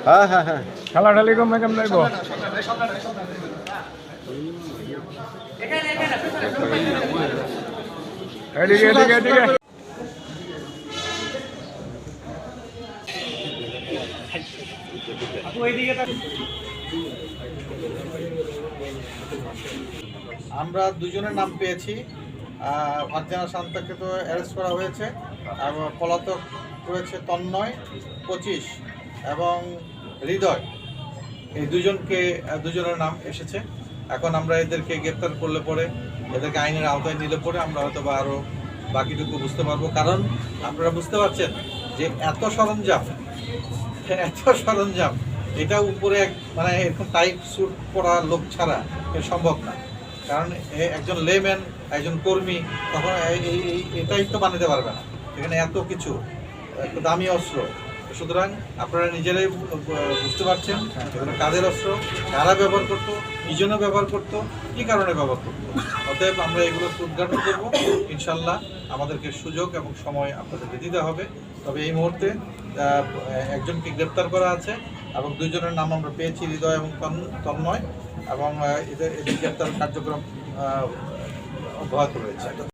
হ্যাঁ হ্যাঁ হ্যাঁ খেলাটালি কমে কেমন লাগবো এদিকে এদিকে এদিকে আমরা দুজনের নাম পেয়েছি। ফারজানা শান্তাকে তো অ্যারেস্ট করা হয়েছে, এবং পলাতক রয়েছে তন্ময় 25 এবং হৃদয়। এই দুজনের নাম এসেছে। এখন আমরা এদেরকে গ্রেপ্তার করলে পরে, এদেরকে আইনের আওতায় নিলে পরে আমরা হয়তো বা আরও বাকিটুকু বুঝতে পারবো। কারণ আপনারা বুঝতে পারছেন যে এত সরঞ্জাম এটা উপরে মানে এরকম টাইট স্যুট পরা লোক ছাড়া সম্ভব না। কারণ একজন লেম্যান, একজন কর্মী তখন এটাই তো বানাতে পারবে না। এখানে এত কিছু, এত দামি অস্ত্র। সুতরাং আপনারা নিজেরাই বুঝতে পারছেন এগুলো কাদের অস্ত্র, কারা ব্যবহার করতো, কী জন্য ব্যবহার করতো, কী কারণে ব্যবহার করতো। অতএব আমরা এগুলো উদ্ঘাটন করবো ইনশাল্লাহ। আমাদেরকে সুযোগ এবং সময় আপনাদেরকে দিতে হবে। তবে এই মুহূর্তে একজনকে গ্রেপ্তার করা আছে এবং দুজনের নাম আমরা পেয়েছি, হৃদয় এবং তন্ময়, এবং এদের গ্রেপ্তার কার্যক্রম অব্যাহত রয়েছে।